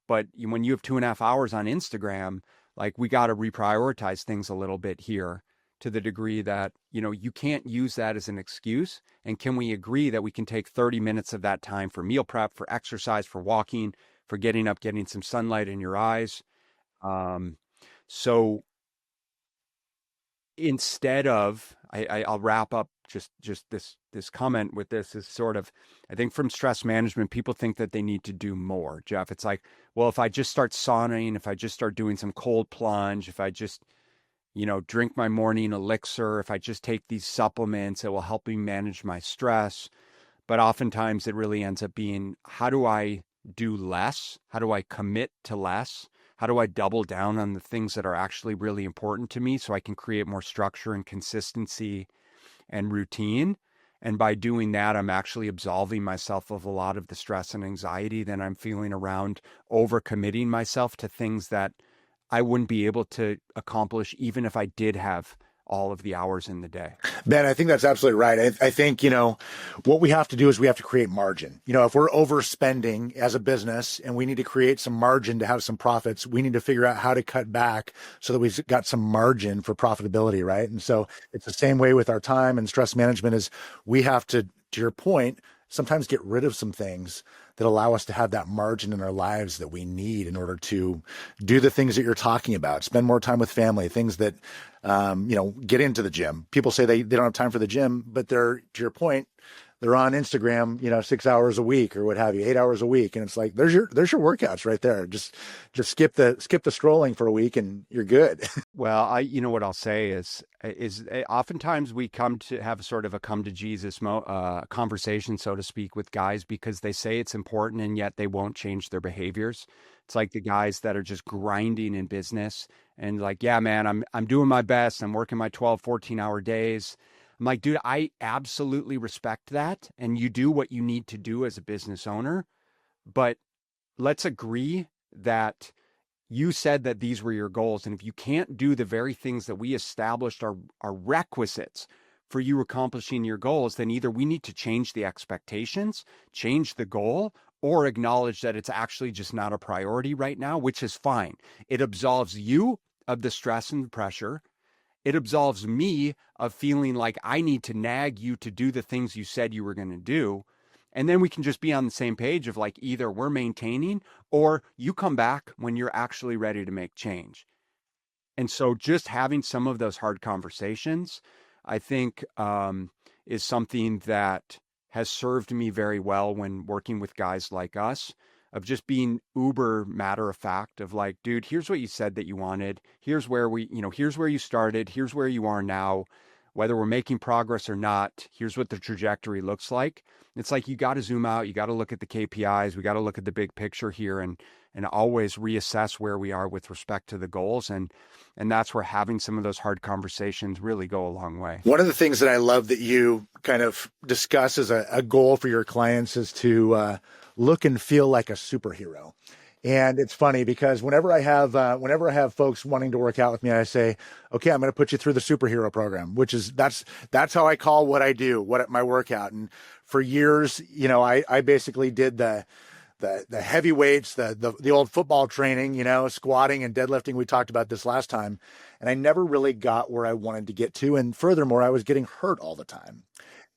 but when you have 2.5 hours on Instagram, like we got to reprioritize things a little bit here, to the degree that, you can't use that as an excuse. And can we agree that we can take 30 minutes of that time for meal prep, for exercise, for walking, for getting up, getting some sunlight in your eyes? So instead of, I'll wrap up just this comment with this is sort of, I think from stress management, people think that they need to do more, Jeff. It's like, well, if I just start sauning, if I just start doing some cold plunge, if I just, drink my morning elixir, if I just take these supplements, it will help me manage my stress. But oftentimes it really ends up being, how do I do less? How do I commit to less? How do I double down on the things that are actually really important to me so I can create more structure and consistency and routine? And by doing that, I'm actually absolving myself of a lot of the stress and anxiety that I'm feeling around overcommitting myself to things that I wouldn't be able to accomplish even if I did have all of the hours in the day. Ben, I think that's absolutely right. I think, what we have to do is we have to create margin. If we're overspending as a business and we need to create some margin to have some profits, we need to figure out how to cut back so that we've got some margin for profitability, right? And so it's the same way with our time and stress management is we have to your point, sometimes get rid of some things that allow us to have that margin in our lives that we need in order to do the things that you're talking about, spend more time with family, things that, get into the gym. People say they don't have time for the gym, but to your point, they're on Instagram, 6 hours a week or what have you, 8 hours a week. And it's like, there's your workouts right there. Just skip the scrolling for a week and you're good. Well, what I'll say is oftentimes we come to have sort of a come to Jesus conversation, so to speak, with guys because they say it's important and yet they won't change their behaviors. It's like the guys that are just grinding in business and like, yeah, man, I'm doing my best. I'm working my 12, 14-hour days. I'm like, dude, I absolutely respect that. And you do what you need to do as a business owner. But let's agree that you said that these were your goals. And if you can't do the very things that we established are requisites for you accomplishing your goals, then either we need to change the expectations, change the goal, or acknowledge that it's actually just not a priority right now, which is fine. It absolves you of the stress and pressure. It absolves me of feeling like I need to nag you to do the things you said you were going to do. And then we can just be on the same page of like either we're maintaining or you come back when you're actually ready to make change. And so just having some of those hard conversations, I think, is something that has served me very well when working with guys like us, of just being uber matter of fact of like, dude, here's what you said that you wanted. Here's where here's where you started. Here's where you are now. Whether we're making progress or not, here's what the trajectory looks like. It's like you got to zoom out. You got to look at the KPIs. We got to look at the big picture here and always reassess where we are with respect to the goals. And that's where having some of those hard conversations really go a long way. One of the things that I love that you kind of discuss as a goal for your clients is to look and feel like a superhero. And it's funny because whenever I have folks wanting to work out with me, I say, okay, I'm going to put you through the superhero program, which is, that's how I call what I do, my workout. And for years, I basically did the heavy weights, the old football training, squatting and deadlifting. We talked about this last time, and I never really got where I wanted to get to. And furthermore, I was getting hurt all the time.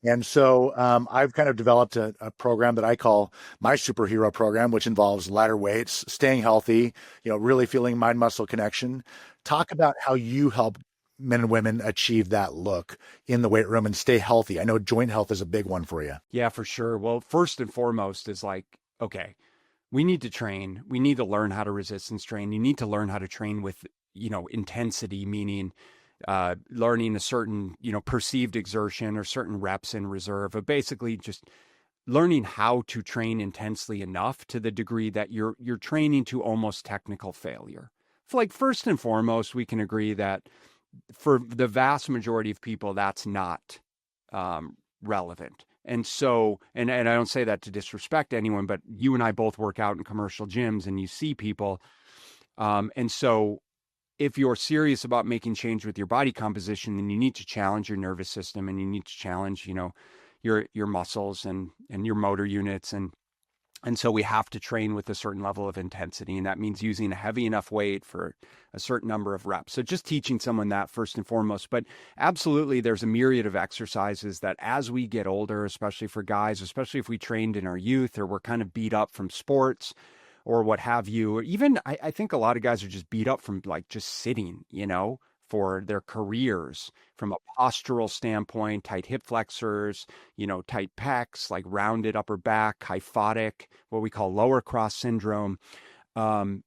And so I've kind of developed a program that I call my superhero program, which involves lighter weights, staying healthy, really feeling mind-muscle connection. Talk about how you help men and women achieve that look in the weight room and stay healthy. I know joint health is a big one for you. Yeah, for sure. Well, first and foremost is like, okay, we need to train. We need to learn how to resistance train. You need to learn how to train with, intensity, meaning learning a certain, perceived exertion or certain reps in reserve, of basically just learning how to train intensely enough to the degree that you're training to almost technical failure. Like first and foremost, we can agree that for the vast majority of people, that's not relevant. And so, and I don't say that to disrespect anyone, but you and I both work out in commercial gyms and you see people. And so if you're serious about making change with your body composition, then you need to challenge your nervous system and you need to challenge, your muscles and your motor units. And so we have to train with a certain level of intensity. And that means using a heavy enough weight for a certain number of reps. So just teaching someone that first and foremost. But absolutely, there's a myriad of exercises that as we get older, especially for guys, especially if we trained in our youth or we're kind of beat up from sports or what have you, or even I think a lot of guys are just beat up from like just sitting, for their careers from a postural standpoint, tight hip flexors, tight pecs, like rounded upper back, kyphotic, what we call lower cross syndrome. Um,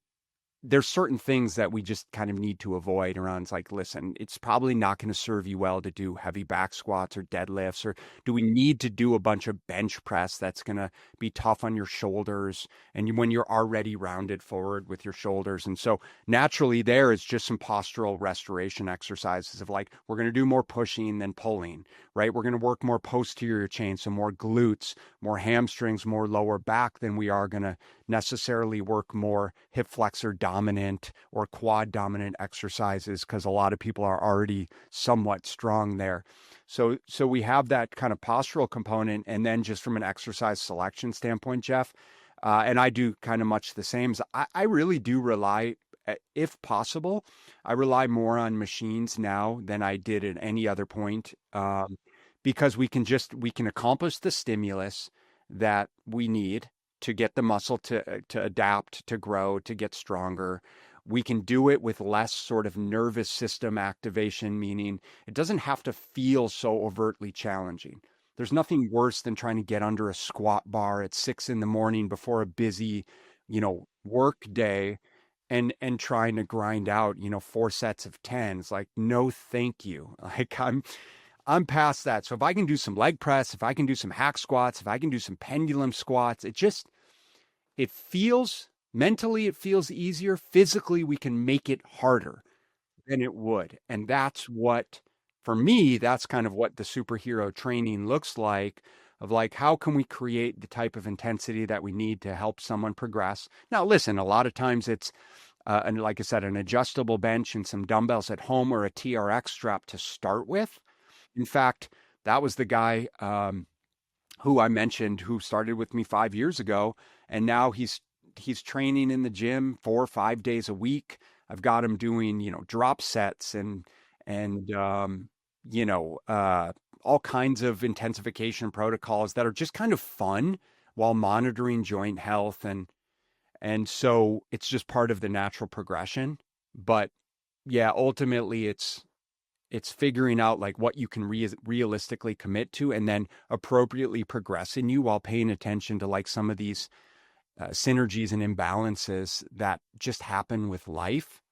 there's certain things that we just kind of need to avoid around. It's like, listen, it's probably not going to serve you well to do heavy back squats or deadlifts, or do we need to do a bunch of bench press that's going to be tough on your shoulders and when you're already rounded forward with your shoulders? And so naturally there is just some postural restoration exercises of like, we're going to do more pushing than pulling, right? We're going to work more posterior chain, so more glutes, more hamstrings, more lower back than we are going to necessarily work more hip flexor dominant or quad dominant exercises, because a lot of people are already somewhat strong there. So we have that kind of postural component. And then just from an exercise selection standpoint, Jeff, and I do kind of much the same. I really do rely, if possible, I rely more on machines now than I did at any other point, because we can accomplish the stimulus that we need to get the muscle to adapt, to grow, to get stronger. We can do it with less sort of nervous system activation, meaning it doesn't have to feel so overtly challenging. There's nothing worse than trying to get under a squat bar at 6 a.m. before a busy, work day, and trying to grind out, 4 sets of 10. It's like, no, thank you. Like I'm past that. So if I can do some leg press, if I can do some hack squats, if I can do some pendulum squats, it feels mentally, it feels easier. Physically, we can make it harder than it would. And that's what, for me, that's kind of what the superhero training looks like, of like, how can we create the type of intensity that we need to help someone progress? Now, listen, a lot of times it's, and like I said, an adjustable bench and some dumbbells at home, or a TRX strap to start with. In fact, that was the guy who I mentioned, who started with me 5 years ago, and now he's training in the gym 4 or 5 days a week. I've got him doing, drop sets and all kinds of intensification protocols that are just kind of fun while monitoring joint health, and so it's just part of the natural progression. But yeah, ultimately it's figuring out like what you can realistically commit to, and then appropriately progressing you while paying attention to like some of these synergies and imbalances that just happen with life.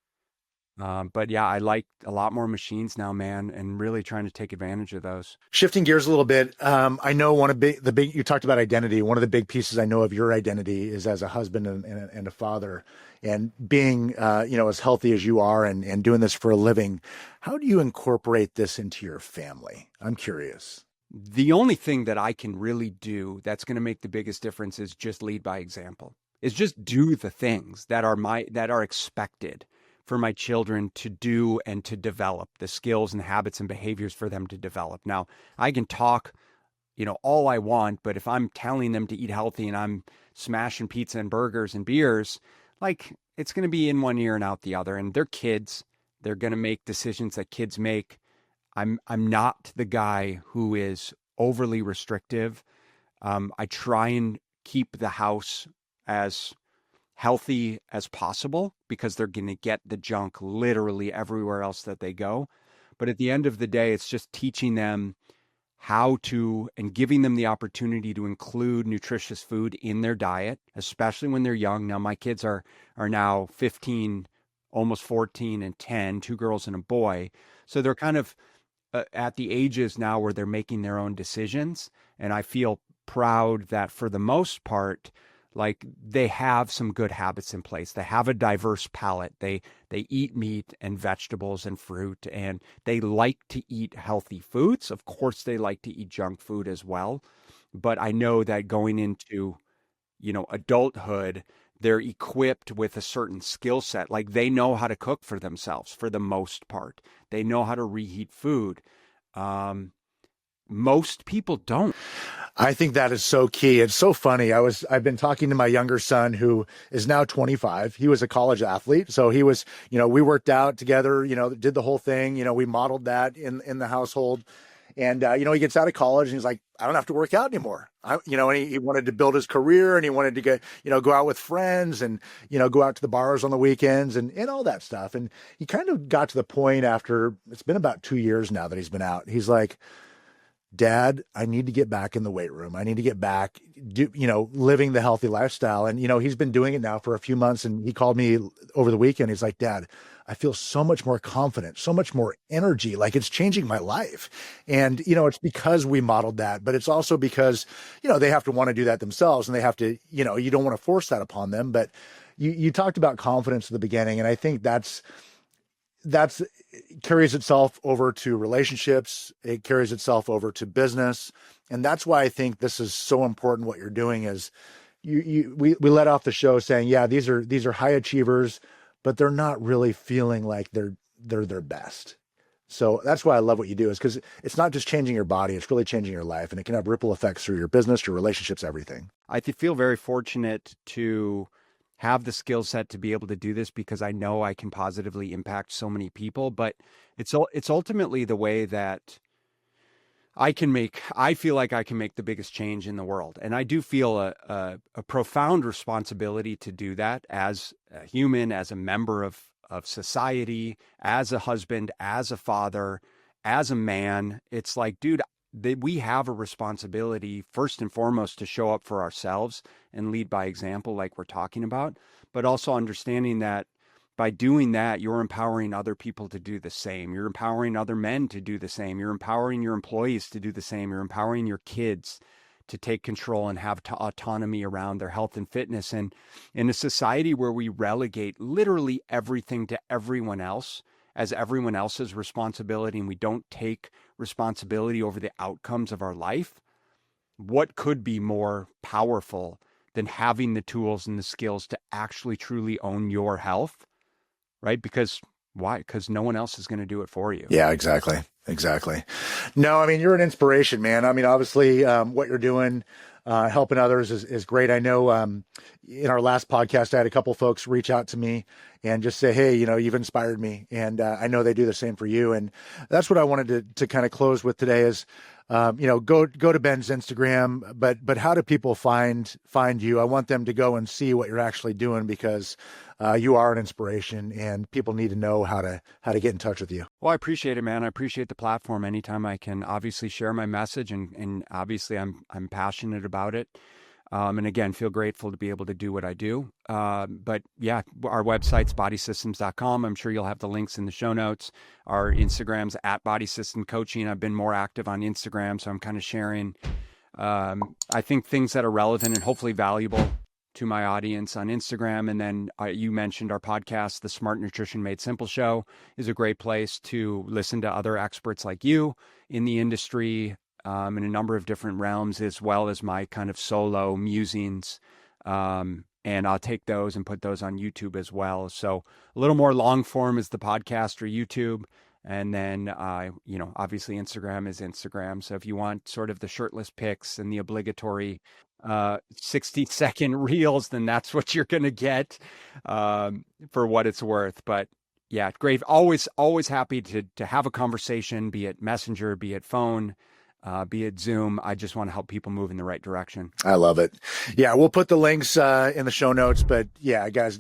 But yeah, I like a lot more machines now, man, and really trying to take advantage of those. Shifting gears a little bit, I know you talked about identity. One of the big pieces I know of your identity is as a husband and a father, and being, as healthy as you are and doing this for a living. How do you incorporate this into your family? I'm curious. The only thing that I can really do that's going to make the biggest difference is just lead by example. Is just do the things that are expected for my children to do and to develop the skills and habits and behaviors for them to develop. Now, I can talk, all I want, but if I'm telling them to eat healthy and I'm smashing pizza and burgers and beers, like, it's going to be in one ear and out the other. And they're kids. They're going to make decisions that kids make. I'm not the guy who is overly restrictive. I try and keep the house as healthy as possible, because they're going to get the junk literally everywhere else that they go. But at the end of the day, it's just teaching them how to, and giving them the opportunity to include nutritious food in their diet, especially when they're young. Now, my kids are now 15, almost 14 and 10, 2 girls and a boy. So they're kind of at the ages now where they're making their own decisions. And I feel proud that for the most part, like, they have some good habits in place. They have a diverse palate. They eat meat and vegetables and fruit, and they like to eat healthy foods. Of course, they like to eat junk food as well. But I know that going into, adulthood, they're equipped with a certain skill set. Like, they know how to cook for themselves for the most part. They know how to reheat food. Most people don't. I think that is so key. It's so funny. I've been talking to my younger son, who is now 25. He was a college athlete. So he was, we worked out together, did the whole thing. We modeled that in the household. And, he gets out of college and he's like, I don't have to work out anymore. And he wanted to build his career and he wanted to get, go out with friends and, go out to the bars on the weekends and all that stuff. And he kind of got to the point after, it's been about 2 years now that he's been out. He's like, Dad, I need to get back in the weight room. I need to get back, living the healthy lifestyle. And, he's been doing it now for a few months. And he called me over the weekend. He's like, Dad, I feel so much more confident, so much more energy. Like it's changing my life. And, it's because we modeled that, but it's also because, they have to want to do that themselves and they have to, you don't want to force that upon them. But you talked about confidence at the beginning. And I think that's carries itself over to relationships. It carries itself over to business. And that's why I think this is so important. What you're doing is we let off the show saying, yeah, these are high achievers, but they're not really feeling like they're their best. So that's why I love what you do, is because it's not just changing your body, it's really changing your life, and it can have ripple effects through your business, your relationships, everything. I feel very fortunate to have the skill set to be able to do this because I know I can positively impact so many people, but it's ultimately the way that I feel like I can make the biggest change in the world. And I do feel a profound responsibility to do that as a human, as a member of society, as a husband, as a father, as a man. It's like, dude, we have a responsibility first and foremost to show up for ourselves and lead by example like we're talking about, but also understanding that by doing that, you're empowering other people to do the same. You're empowering other men to do the same. You're empowering your employees to do the same. You're empowering your kids to take control and have autonomy around their health and fitness. And in a society where we relegate literally everything to everyone else as everyone else's responsibility, and we don't take responsibility over the outcomes of our life, what could be more powerful than having the tools and the skills to actually truly own your health, right? Because why? Because no one else is going to do it for you. Yeah, exactly. No, I mean, you're an inspiration, man. I mean, obviously, what you're doing, helping others is great. I know in our last podcast, I had a couple folks reach out to me and just say, hey, you've inspired me. And I know they do the same for you. And that's what I wanted to kind of close with today is, go to Ben's Instagram, but how do people find you? I want them to go and see what you're actually doing because you are an inspiration and people need to know how to get in touch with you. Well, I appreciate it, man. I appreciate the platform. Anytime I can obviously share my message and obviously I'm passionate about it. And again, feel grateful to be able to do what I do. But yeah, our website's bodysystems.com. I'm sure you'll have the links in the show notes. Our Instagram's @BodySystemCoaching. I've been more active on Instagram, so I'm kind of sharing, I think, things that are relevant and hopefully valuable to my audience on Instagram. And then you mentioned our podcast, the Smart Nutrition Made Simple Show, is a great place to listen to other experts like you in the industry, in a number of different realms, as well as my kind of solo musings. And I'll take those and put those on YouTube as well. So a little more long form is the podcast or YouTube. And then, obviously Instagram is Instagram. So if you want sort of the shirtless pics and the obligatory 60-second reels, then that's what you're going to get for what it's worth. But yeah, great. Always happy to have a conversation, be it Messenger, be it phone, be it Zoom. I just want to help people move in the right direction. I love it. Yeah, we'll put the links in the show notes. But yeah, guys,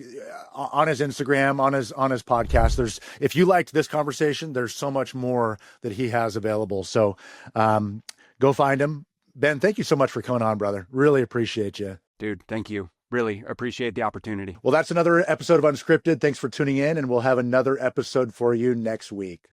on his Instagram, on his podcast, if you liked this conversation, there's so much more that he has available. So go find him. Ben, thank you so much for coming on, brother. Really appreciate you. Dude, thank you. Really appreciate the opportunity. Well, that's another episode of Unscripted. Thanks for tuning in, and we'll have another episode for you next week.